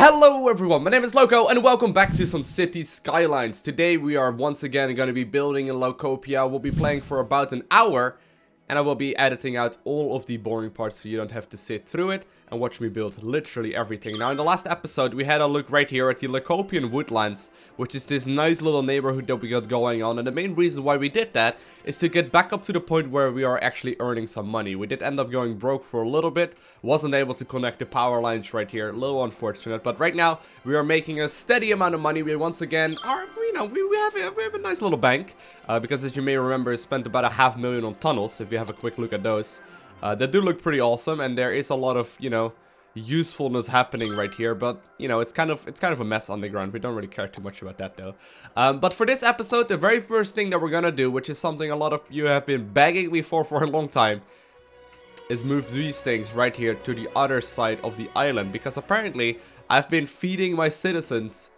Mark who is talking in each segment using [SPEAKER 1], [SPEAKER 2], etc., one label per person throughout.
[SPEAKER 1] Hello everyone, my name is Lowko and welcome back to some City Skylines. Today we are once again going to be building in Lowkopia. We'll be playing for about an hour and I will be editing out all of the boring parts so you don't have to sit through it and watch me build literally everything. Now in the last episode we had a look right here at the Lowkopian woodlands, which is this nice little neighborhood that we got going on, and the main reason why we did that is to get back up to the point where we are actually earning some money. We did end up going broke for a little bit, wasn't able to connect the power lines right here, a little unfortunate, but right now we are making a steady amount of money. We once again are, we have a nice little bank, because as you may remember, I spent about $500,000 on tunnels. If you have a quick look at those, they do look pretty awesome, and there is a lot of, usefulness happening right here, but it's kind of a mess on the ground. We don't really care too much about that though. But for this episode, the very first thing that we're gonna do, which is something a lot of you have been begging me for a long time, is move these things right here to the other side of the island, because apparently I've been feeding my citizens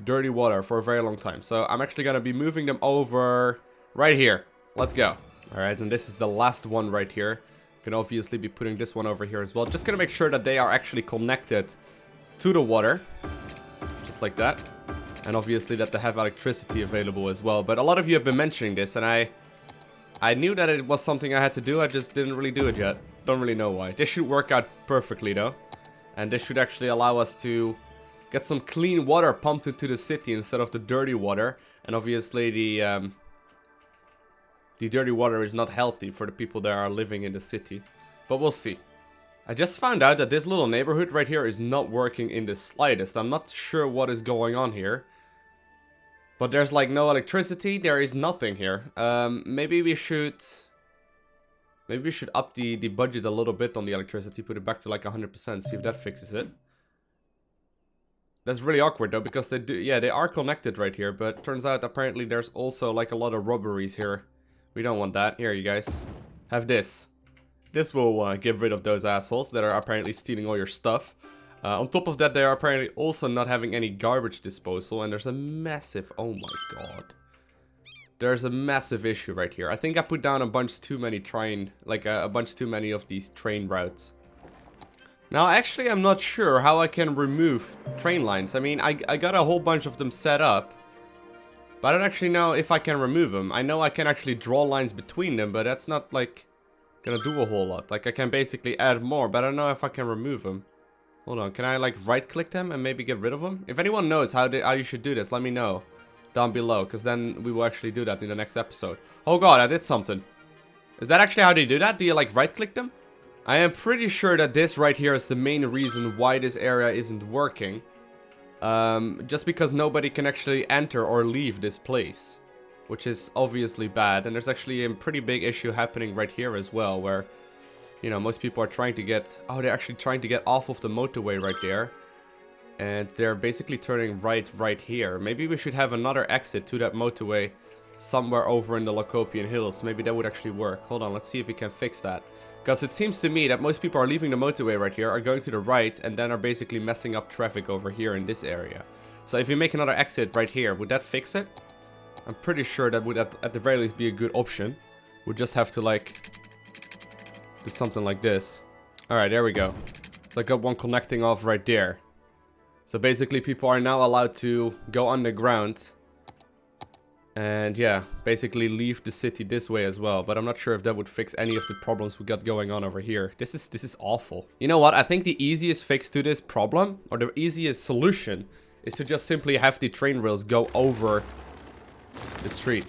[SPEAKER 1] dirty water for a very long time. So I'm actually gonna be moving them over right here. Let's go. Alright, and this is the last one right here. Can obviously be putting this one over here as well. Just gonna make sure that they are actually connected to the water. Just like that. And obviously that they have electricity available as well. But a lot of you have been mentioning this, and I knew that it was something I had to do. I just didn't really do it yet. Don't really know why. This should work out perfectly though. And this should actually allow us to get some clean water pumped into the city instead of the dirty water. And obviously the dirty water is not healthy for the people that are living in the city. But we'll see. I just found out that this little neighborhood right here is not working in the slightest. I'm not sure what is going on here. But there's like no electricity. There is nothing here. Maybe we should up the budget a little bit on the electricity. Put it back to like 100%. See if that fixes it. That's really awkward though, because they are connected right here. But turns out apparently there's also like a lot of robberies here. We don't want that. Here, you guys. Have this. This will get rid of those assholes that are apparently stealing all your stuff. On top of that, they are apparently also not having any garbage disposal. And there's a massive... Oh my god. There's a massive issue right here. I think I put down a bunch too many a bunch too many of these train routes. Now, actually, I'm not sure how I can remove train lines. I mean, I got a whole bunch of them set up. But I don't actually know if I can remove them. I know I can actually draw lines between them, but that's not, like, gonna do a whole lot. Like, I can basically add more, but I don't know if I can remove them. Hold on, can I, like, right-click them and maybe get rid of them? If anyone knows how you should do this, let me know down below, because then we will actually do that in the next episode. Oh god, I did something. Is that actually how they do that? Do you, like, right-click them? I am pretty sure that this right here is the main reason why this area isn't working. Just because nobody can actually enter or leave this place, which is obviously bad. And there's actually a pretty big issue happening right here as well, where, most people are trying to get, they're actually trying to get off of the motorway right there. And they're basically turning right here. Maybe we should have another exit to that motorway somewhere over in the Lokopian Hills. Maybe that would actually work. Hold on, let's see if we can fix that. Because it seems to me that most people are leaving the motorway right here, are going to the right, and then are basically messing up traffic over here in this area. So if we make another exit right here, would that fix it? I'm pretty sure that would at the very least be a good option. We'll just have to like do something like this. Alright, there we go. So I got one connecting off right there. So basically people are now allowed to go underground. And yeah, basically leave the city this way as well. But I'm not sure if that would fix any of the problems we got going on over here. This is awful. You know what? I think the easiest fix to this problem, or the easiest solution, is to just simply have the train rails go over the street.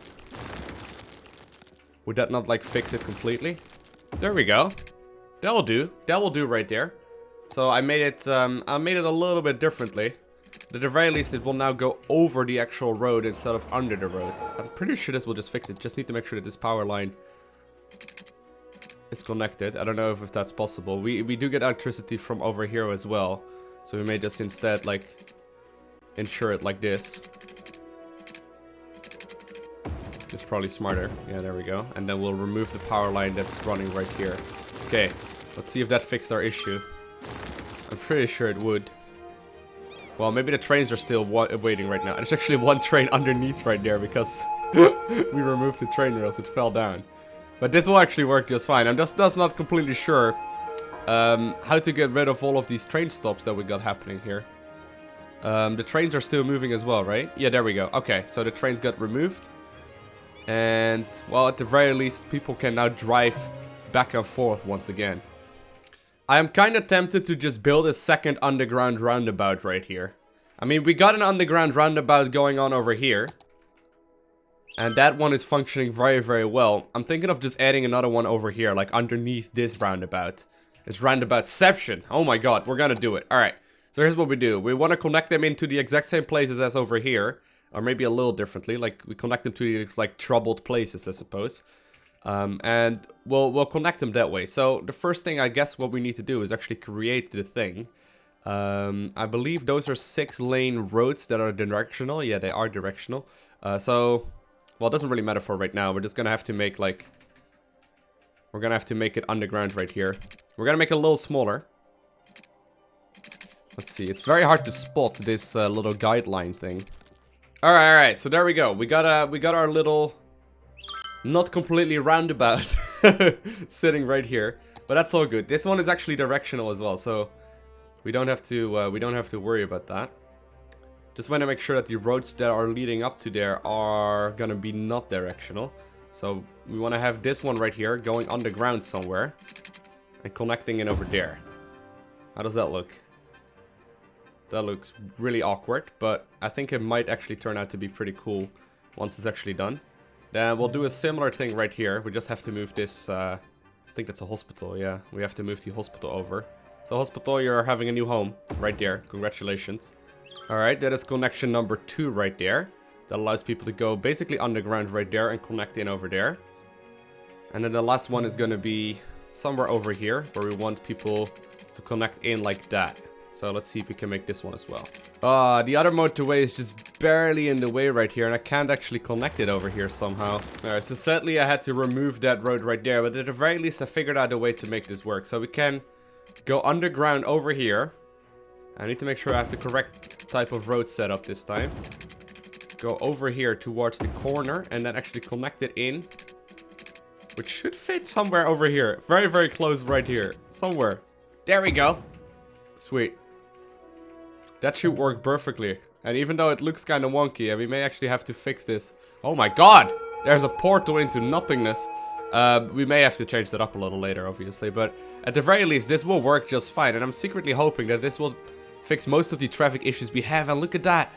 [SPEAKER 1] Would that not like fix it completely? There we go. That will do. That will do right there. So I made it a little bit differently. At the very least, it will now go over the actual road instead of under the road. I'm pretty sure this will just fix it. Just need to make sure that this power line is connected. I don't know if that's possible. We do get electricity from over here as well. So we may just instead, like, ensure it like this. It's probably smarter. Yeah, there we go. And then we'll remove the power line that's running right here. Okay, let's see if that fixed our issue. I'm pretty sure it would. Well, maybe the trains are still waiting right now. There's actually one train underneath right there because we removed the train rails. It fell down. But this will actually work just fine. I'm just not completely sure how to get rid of all of these train stops that we got happening here. The trains are still moving as well, right? Yeah, there we go. Okay, so the trains got removed. And, well, at the very least, people can now drive back and forth once again. I am kind of tempted to just build a second underground roundabout right here. I mean, we got an underground roundabout going on over here. And that one is functioning very, very well. I'm thinking of just adding another one over here, like underneath this roundabout. It's Roundaboutception. Oh my god, we're gonna do it. Alright. So here's what we do. We want to connect them into the exact same places as over here. Or maybe a little differently. Like, we connect them to these, like, troubled places, I suppose. And we'll connect them that way. So, the first thing, I guess, what we need to do is actually create the thing. I believe those are 6-lane roads that are directional. Yeah, they are directional. So, well, it doesn't really matter for right now. We're just gonna have to make, like... We're gonna have to make it underground right here. We're gonna make it a little smaller. Let's see, it's very hard to spot this little guideline thing. Alright, so there we go. We got our little not completely roundabout sitting right here. But that's all good. This one is actually directional as well, so we don't have to worry about that. Just want to make sure that the roads that are leading up to there are gonna be not directional. So we want to have this one right here going underground somewhere and connecting it over there. How does that look? That looks really awkward, but I think it might actually turn out to be pretty cool once it's actually done. Then we'll do a similar thing right here. We just have to move this, I think that's a hospital, yeah. We have to move the hospital over. So hospital, you're having a new home right there. Congratulations. Alright, that is connection number 2 right there. That allows people to go basically underground right there and connect in over there. And then the last one is going to be somewhere over here, where we want people to connect in like that. So let's see if we can make this one as well. The other motorway is just barely in the way right here, and I can't actually connect it over here somehow. Alright, so sadly I had to remove that road right there, but at the very least I figured out a way to make this work. So we can go underground over here. I need to make sure I have the correct type of road set up this time. Go over here towards the corner, and then actually connect it in. Which should fit somewhere over here. Very, very close right here. Somewhere. There we go. Sweet. That should work perfectly. And even though it looks kind of wonky, and we may actually have to fix this. Oh my god! There's a portal into nothingness. We may have to change that up a little later, obviously. But at the very least, this will work just fine. And I'm secretly hoping that this will fix most of the traffic issues we have. And look at that.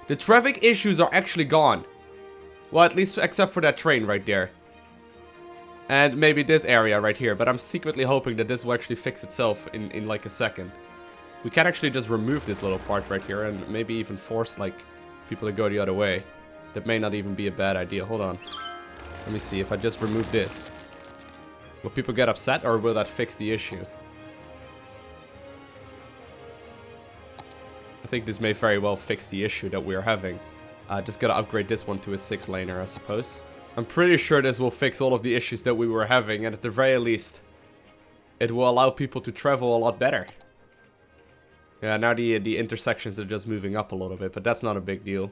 [SPEAKER 1] The traffic issues are actually gone. Well, at least except for that train right there. And maybe this area right here. But I'm secretly hoping that this will actually fix itself in like a second. We can actually just remove this little part right here and maybe even force, like, people to go the other way. That may not even be a bad idea. Hold on. Let me see. If I just remove this, will people get upset or will that fix the issue? I think this may very well fix the issue that we're having. Just gotta upgrade this one to a 6-laner, I suppose. I'm pretty sure this will fix all of the issues that we were having, and at the very least, it will allow people to travel a lot better. Yeah, now the intersections are just moving up a little bit, but that's not a big deal.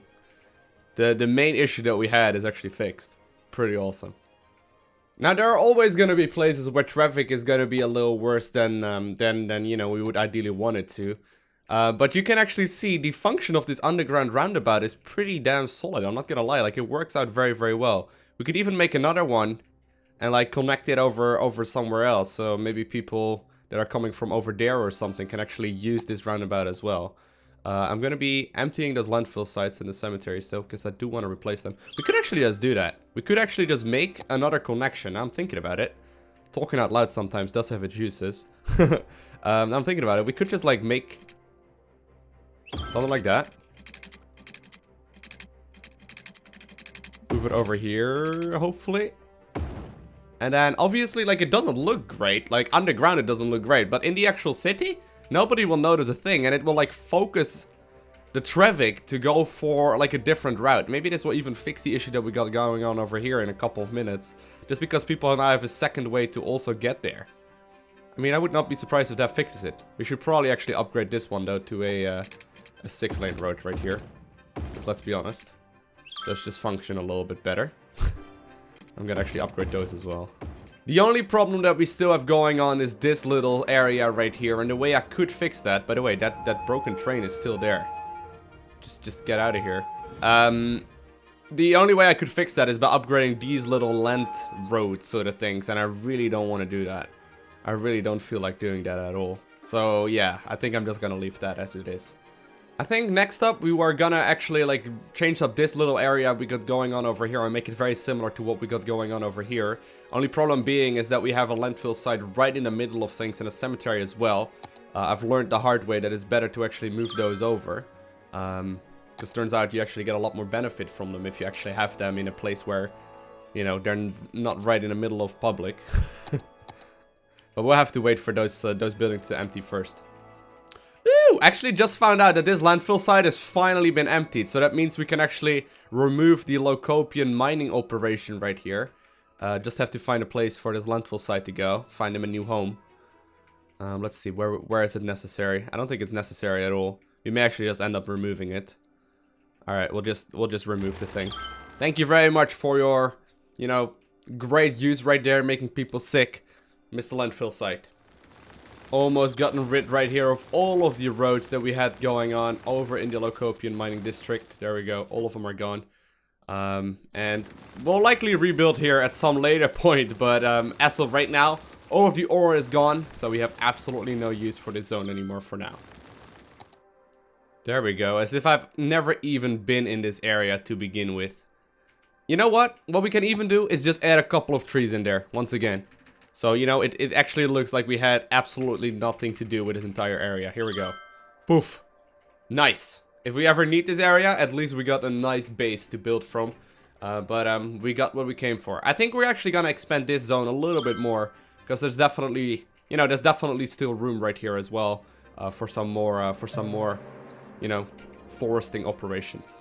[SPEAKER 1] The main issue that we had is actually fixed. Pretty awesome. Now, there are always going to be places where traffic is going to be a little worse than you know, we would ideally want it to. But you can actually see the function of this underground roundabout is pretty damn solid. I'm not going to lie, like, it works out very, very well. We could even make another one and, like, connect it over somewhere else. So maybe people that are coming from over there or something can actually use this roundabout as well. I'm going to be emptying those landfill sites in the cemetery still, because I do want to replace them. We could actually just do that. We could actually just make another connection. I'm thinking about it. Talking out loud sometimes does have its uses. I'm thinking about it. We could just, like, make something like that. Move it over here, hopefully. And then, obviously, like, it doesn't look great. Like, underground it doesn't look great. But in the actual city, nobody will notice a thing. And it will, like, focus the traffic to go for, like, a different route. Maybe this will even fix the issue that we got going on over here in a couple of minutes. Just because people now have a second way to also get there. I mean, I would not be surprised if that fixes it. We should probably actually upgrade this one, though, to a 6-lane road right here. Because let's be honest, those just function a little bit better. I'm gonna actually upgrade those as well. The only problem that we still have going on is this little area right here. And the way I could fix that, by the way, that broken train is still there. Just get out of here. The only way I could fix that is by upgrading these little land roads sort of things, and I really don't want to do that. I really don't feel like doing that at all. So yeah, I think I'm just gonna leave that as it is. I think next up we were gonna actually like change up this little area we got going on over here and make it very similar to what we got going on over here. Only problem being is that we have a landfill site right in the middle of things and a cemetery as well. I've learned the hard way that it's better to actually move those over. Because turns out you actually get a lot more benefit from them if you actually have them in a place where, you know, they're not right in the middle of public. But we'll have to wait for those buildings to empty first. Ooh, actually just found out that this landfill site has finally been emptied. So that means we can actually remove the Lowkopian mining operation right here. Just have to find a place for this landfill site to go. Find them a new home. Let's see, where is it necessary? I don't think it's necessary at all. We may actually just end up removing it. Alright, we'll just remove the thing. Thank you very much for your, you know, great use right there, making people sick. Mr. Landfill site. Almost gotten rid right here of all of the roads that we had going on over in the Lowkopian mining district. There we go, all of them are gone. And we'll likely rebuild here at some later point, but as of right now, all of the ore is gone, so we have absolutely no use for this zone anymore for now. There we go, as if I've never even been in this area to begin with. You know what? What we can even do is just add a couple of trees in there, once again. So, you know, it actually looks like we had absolutely nothing to do with this entire area. Here we go. Poof. Nice. If we ever need this area, at least we got a nice base to build from. But we got what we came for. I think we're actually gonna expand this zone a little bit more. Because there's definitely, you know, there's definitely still room right here as well. For some more, you know, foresting operations.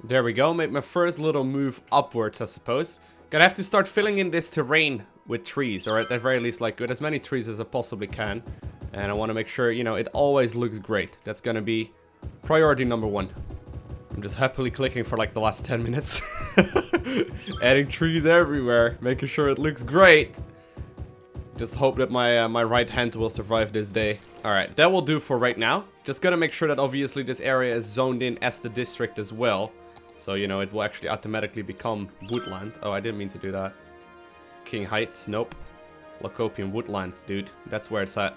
[SPEAKER 1] There we go. Make my first little move upwards, I suppose. Gonna have to start filling in this terrain with trees, or at the very least, like, with as many trees as I possibly can. And I want to make sure, you know, it always looks great. That's gonna be priority number one. I'm just happily clicking for like the last 10 minutes. Adding trees everywhere, making sure it looks great. Just hope that my right hand will survive this day. Alright, that will do for right now. Just gotta make sure that obviously this area is zoned in as the district as well. So, you know, it will actually automatically become woodland. Oh, I didn't mean to do that. King Heights, nope. Lowkopian woodlands, dude. That's where it's at.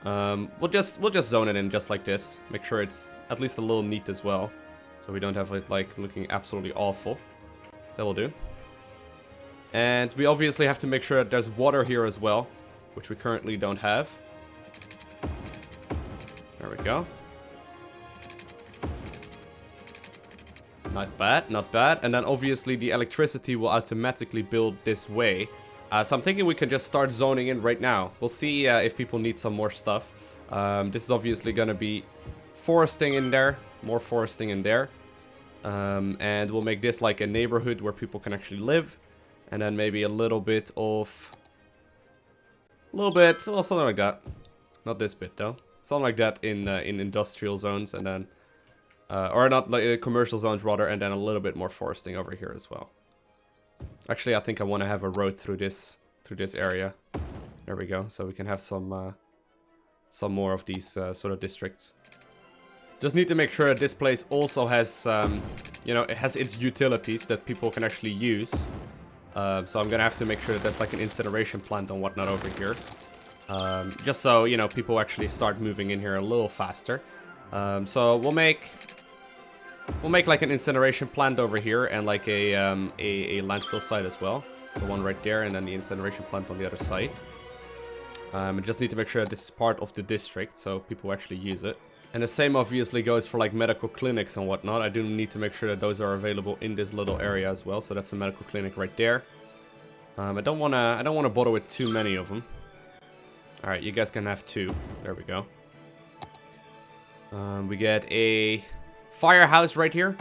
[SPEAKER 1] We'll just zone it in just like this. Make sure it's at least a little neat as well. So we don't have it like looking absolutely awful. That will do. And we obviously have to make sure that there's water here as well, which we currently don't have. There we go. Not bad, not bad. And then obviously the electricity will automatically build this way. So I'm thinking we can just start zoning in right now. We'll see if people need some more stuff. This is obviously going to be foresting in there, more foresting in there. And we'll make this like a neighborhood where people can actually live. And then maybe a little bit of... well, something like that. Not this bit though. Something like that in industrial zones, and then... or not, like commercial zones rather, and then a little bit more foresting over here as well. Actually, I think I want to have a road through this area. There we go. So we can have some more of these sort of districts. Just need to make sure that this place also has, you know, it has its utilities that people can actually use. So I'm gonna have to make sure that there's like an incineration plant and whatnot over here. Just so, you know, people actually start moving in here a little faster. So we'll make like an incineration plant over here and like a landfill site as well. So one right there and then the incineration plant on the other side. I just need to make sure that this is part of the district so people actually use it. And the same obviously goes for like medical clinics and whatnot. I do need to make sure that those are available in this little area as well. So that's a medical clinic right there. I don't wanna bother with too many of them. All right, you guys can have 2. There we go. We get a firehouse right here.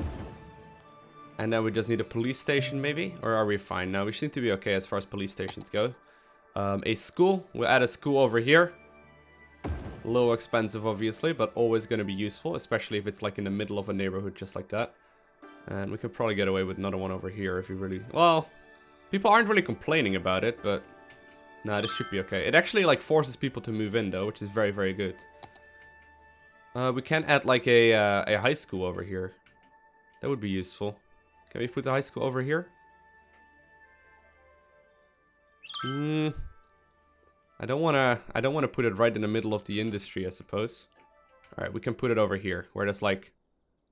[SPEAKER 1] And then we just need a police station maybe? Or are we fine? No, we seem to be okay as far as police stations go. A school. We'll add a school over here. A little expensive obviously, but always going to be useful. Especially if it's like in the middle of a neighborhood just like that. And we could probably get away with another one over here if we really... well, people aren't really complaining about it, but... nah, this should be okay. It actually like forces people to move in though, which is very, very good. We can add like a high school over here. That would be useful. Can we put the high school over here? I don't wanna put it right in the middle of the industry, I suppose. Alright, we can put it over here, where there's like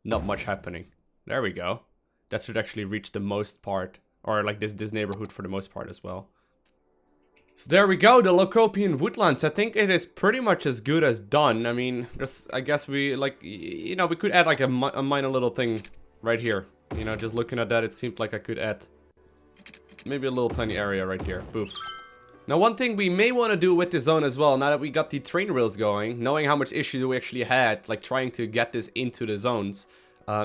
[SPEAKER 1] not much happening. There we go. That should actually reach the most part. Or like this neighborhood for the most part as well. So there we go, the Lowkopian woodlands. I think it is pretty much as good as done. I mean, I guess we like, you know, we could add like a minor little thing right here. You know, just looking at that, it seemed like I could add maybe a little tiny area right here. Boof. Now, one thing we may want to do with this zone as well, now that we got the train rails going, knowing how much issue we actually had, like trying to get this into the zones,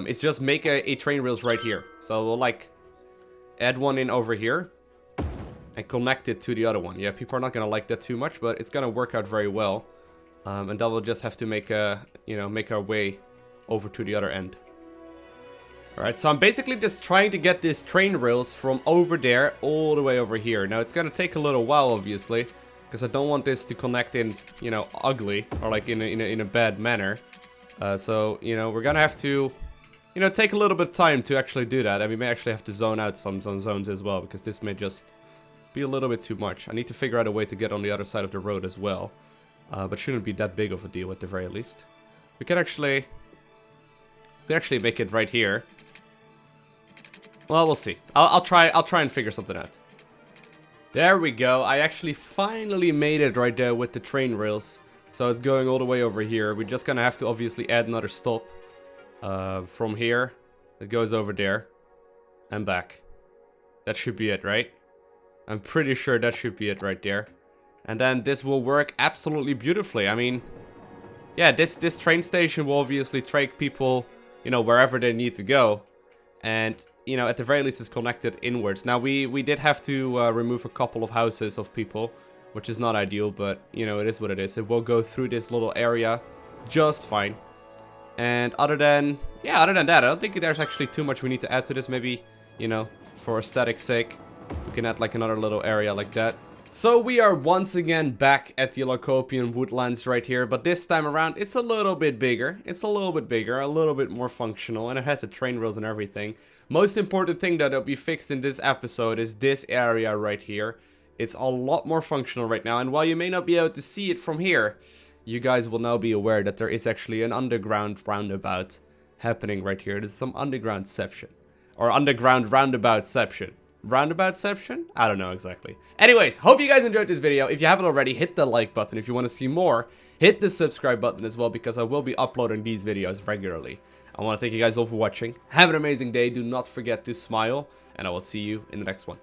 [SPEAKER 1] is just make a train rails right here. So we'll like add one in over here and connect it to the other one. Yeah, people are not gonna like that too much, but it's gonna work out very well. And then we'll just have to make make our way over to the other end. Alright, so I'm basically just trying to get this train rails from over there all the way over here. Now, it's gonna take a little while, obviously, because I don't want this to connect in, you know, ugly, or like in a bad manner. So, you know, we're gonna have to, you know, take a little bit of time to actually do that. And we may actually have to zone out some zones as well, because this may just be a little bit too much. I need to figure out a way to get on the other side of the road as well. But shouldn't be that big of a deal at the very least. We could actually make it right here. Well, we'll see. I'll try and figure something out. There we go. I actually finally made it right there with the train rails. So it's going all the way over here. We're just gonna have to obviously add another stop. From here, it goes over there and back. That should be it, right? I'm pretty sure that should be it right there. And then this will work absolutely beautifully. I mean, yeah, this train station will obviously take people, you know, wherever they need to go. And, you know, at the very least it's connected inwards. Now, we did have to remove a couple of houses of people, which is not ideal, but, you know, it is what it is. It will go through this little area just fine. And other than that, I don't think there's actually too much we need to add to this. Maybe, you know, for aesthetic's sake, we can add like another little area like that. So we are once again back at the Lowkopian woodlands right here, but this time around it's a little bit bigger. It's a little bit bigger, a little bit more functional, and it has a train rails and everything. Most important thing that'll be fixed in this episode is this area right here. It's a lot more functional right now, and while you may not be able to see it from here, you guys will now be aware that there is actually an underground roundabout happening right here. There's some undergroundception, or underground roundaboutception. Roundaboutception? I don't know exactly. Anyways, hope you guys enjoyed this video. If you haven't already, hit the like button. If you want to see more, hit the subscribe button as well, because I will be uploading these videos regularly. I want to thank you guys all for watching. Have an amazing day. Do not forget to smile, and I will see you in the next one.